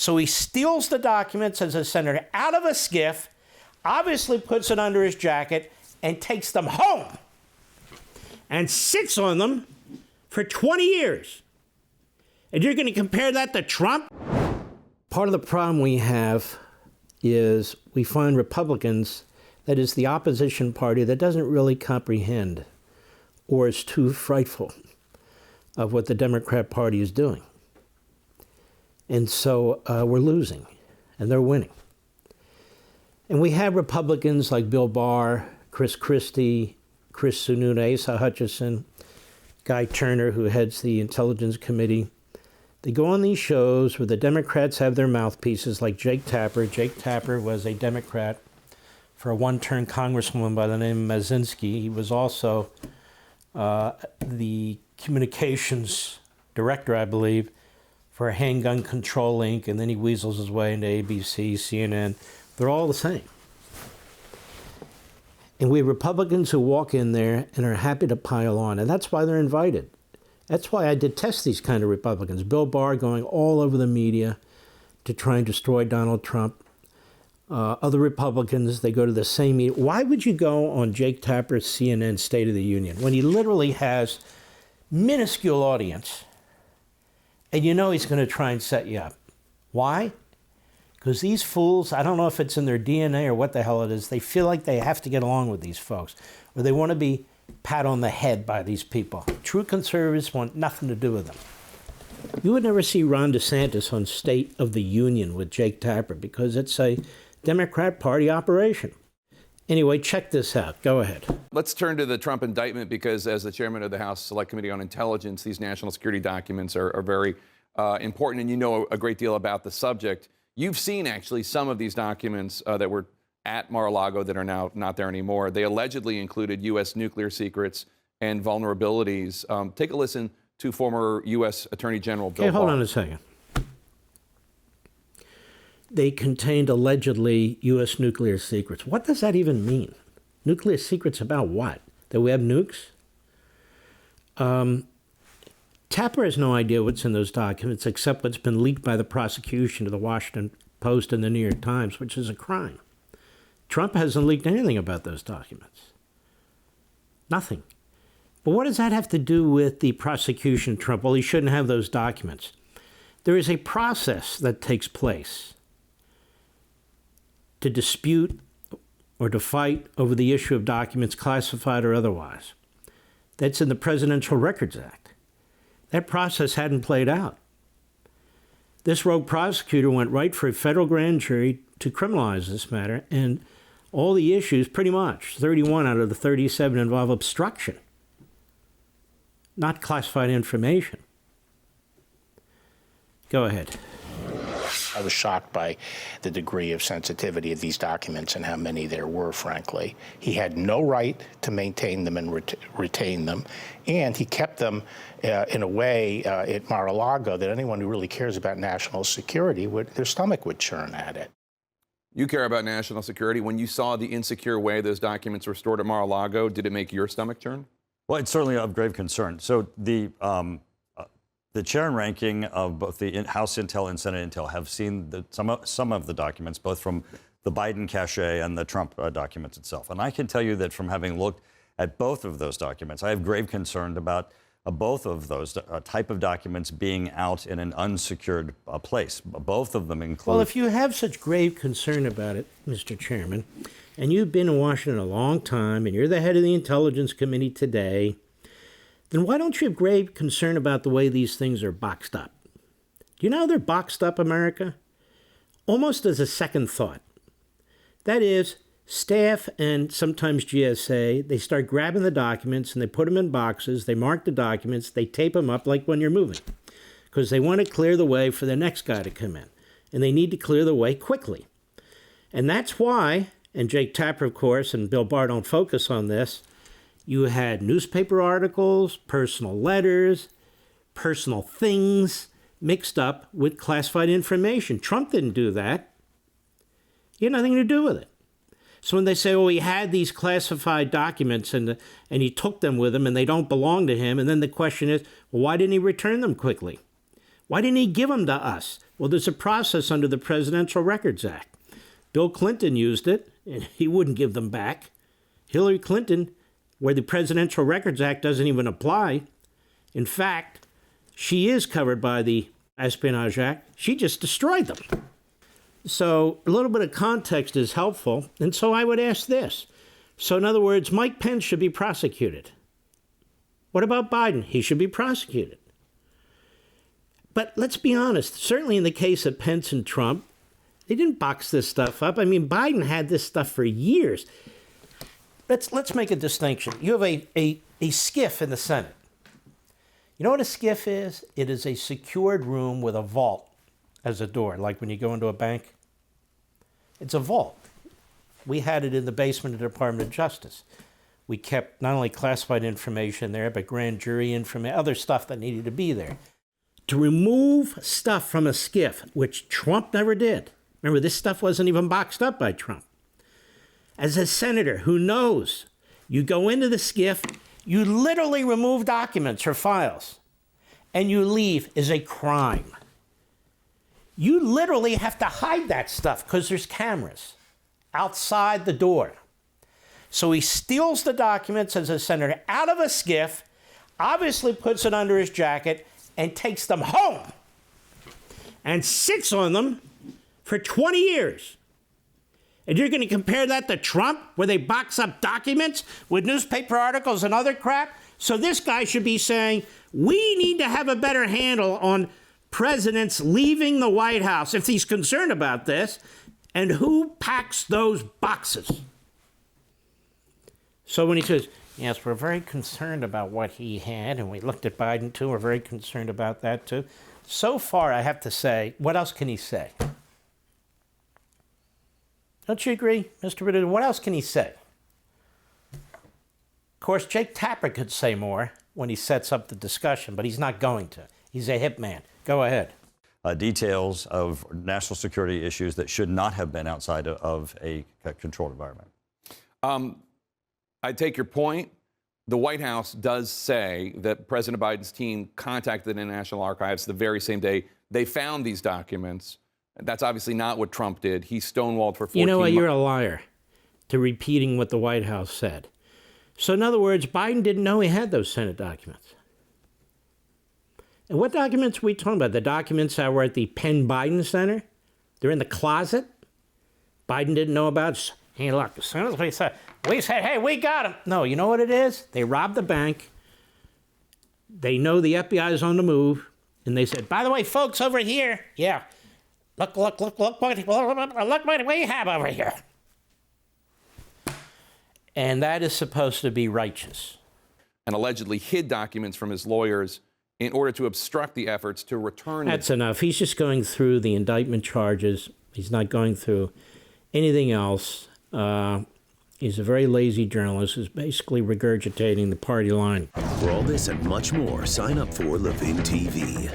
So he steals the documents as a senator out of a skiff, obviously puts it under his jacket, and takes them home and sits on them for 20 years. And you're going to compare that to Trump? Part of the problem we have is we find Republicans, that is the opposition party, that doesn't really comprehend or is too frightful of what the Democrat Party is doing. And so we're losing, and they're winning. And we have Republicans like Bill Barr, Chris Christie, Chris Sununu, Asa Hutchinson, Guy Turner, who heads the Intelligence Committee. They go on these shows where the Democrats have their mouthpieces like Jake Tapper. Jake Tapper was a Democrat for a one-term congresswoman by the name of Mazinski. He was also the communications director, I believe, for Handgun Control Inc., and then he weasels his way into ABC, CNN. They're all the same. And we have Republicans who walk in there and are happy to pile on, and that's why they're invited. That's why I detest these kind of Republicans. Bill Barr going all over the media to try and destroy Donald Trump. Other Republicans, they go to the same meeting. Why would you go on Jake Tapper's CNN State of the Union when he literally has minuscule audience and you know he's going to try and set you up? Why? Because these fools, I don't know if it's in their DNA or what the hell it is, they feel like they have to get along with these folks, or they want to be pat on the head by these people. True conservatives want nothing to do with them. You would never see Ron DeSantis on State of the Union with Jake Tapper because it's a Democrat Party operation. Anyway, check this out. Go ahead. Let's turn to the Trump indictment because as the chairman of the House Select Committee on Intelligence, these national security documents are very important, and you know a great deal about the subject. You've seen actually some of these documents that were at Mar-a-Lago that are now not there anymore. They allegedly included U.S. nuclear secrets and vulnerabilities. Take a listen to former U.S. Attorney General Bill Barr. Hold on a second. They contained allegedly U.S. nuclear secrets. What does that even mean? Nuclear secrets about what? That we have nukes? Tapper has no idea what's in those documents except what's been leaked by the prosecution to the Washington Post and the New York Times, which is a crime. Trump hasn't leaked anything about those documents. Nothing. But what does that have to do with the prosecution of Trump? Well, he shouldn't have those documents. There is a process that takes place to dispute or to fight over the issue of documents, classified or otherwise. That's in the Presidential Records Act. That process hadn't played out. This rogue prosecutor went right for a federal grand jury to criminalize this matter, and all the issues, pretty much, 31 out of the 37 involve obstruction, not classified information. Go ahead. I was shocked by the degree of sensitivity of these documents and how many there were, frankly. He had no right to maintain them and retain them, and he kept them in a way at Mar-a-Lago that anyone who really cares about national security, their stomach would churn at it. You care about national security. When you saw the insecure way those documents were stored at Mar-a-Lago, did it make your stomach churn? Well, it's certainly of grave concern. So the chair and ranking of both the House Intel and Senate Intel have seen some of the documents, both from the Biden cache and the Trump documents itself. And I can tell you that from having looked at both of those documents, I have grave concern about both of those type of documents being out in an unsecured place. Both of them include... Well, if you have such grave concern about it, Mr. Chairman, and you've been in Washington a long time, and you're the head of the Intelligence Committee today, then why don't you have grave concern about the way these things are boxed up? Do you know how they're boxed up, America? Almost as a second thought. That is, staff and sometimes GSA, they start grabbing the documents and they put them in boxes, they mark the documents, they tape them up like when you're moving, because they want to clear the way for the next guy to come in. And they need to clear the way quickly. And that's why, and Jake Tapper, of course, and Bill Barr don't focus on this, you had newspaper articles, personal letters, personal things mixed up with classified information. Trump didn't do that. He had nothing to do with it. So when they say, oh, he had these classified documents and he took them with him and they don't belong to him, and then the question is, well, why didn't he return them quickly? Why didn't he give them to us Well, there's a process under the Presidential Records Act. Bill Clinton used it, and he wouldn't give them back. Hillary Clinton, where the Presidential Records Act doesn't even apply, in fact, she is covered by the Espionage Act. She just destroyed them. So a little bit of context is helpful. And so I would ask this. So in other words, Mike Pence should be prosecuted. What about Biden? He should be prosecuted. But let's be honest, certainly in the case of Pence and Trump, they didn't box this stuff up. I mean, Biden had this stuff for years. Let's make a distinction. You have a SCIF in the Senate. You know what a SCIF is? It is a secured room with a vault as a door, like when you go into a bank. It's a vault. We had it in the basement of the Department of Justice. We kept not only classified information there, but grand jury information, other stuff that needed to be there. To remove stuff from a SCIF, which Trump never did. Remember, this stuff wasn't even boxed up by Trump. As a senator who knows, you go into the SCIF, you literally remove documents or files, and you leave is a crime. You literally have to hide that stuff because there's cameras outside the door. So he steals the documents as a senator out of a SCIF, obviously puts it under his jacket, and takes them home and sits on them for 20 years. And you're going to compare that to Trump, where they box up documents with newspaper articles and other crap? So this guy should be saying, we need to have a better handle on presidents leaving the White House, if he's concerned about this, and who packs those boxes. So when he says, yes, we're very concerned about what he had, and we looked at Biden too, we're very concerned about that too. So far, I have to say, what else can he say? Don't you agree, Mr. Ritter? What else can he say? Of course, Jake Tapper could say more when he sets up the discussion, but he's not going to. He's a hip man. Go ahead. Details of national security issues that should not have been outside of a controlled environment. I take your point. The White House does say that President Biden's team contacted the National Archives the very same day they found these documents. That's obviously not what Trump did. He stonewalled for 14 months. You know what? You're a liar to repeating what the White House said. So in other words, Biden didn't know he had those Senate documents. And what documents are we talking about? The documents that were at the Penn Biden Center? They're in the closet? Biden didn't know about it? Hey, look, as soon as we said, hey, we got him. No, you know what it is? They robbed the bank. They know the FBI is on the move. And they said, by the way, folks, over here, yeah, look what we have over here. And that is supposed to be righteous. And allegedly hid documents from his lawyers in order to obstruct the efforts to return. That's enough. He's just going through the indictment charges. He's not going through anything else. He's a very lazy journalist who's basically regurgitating the party line. For all this and much more, sign up for Levin TV.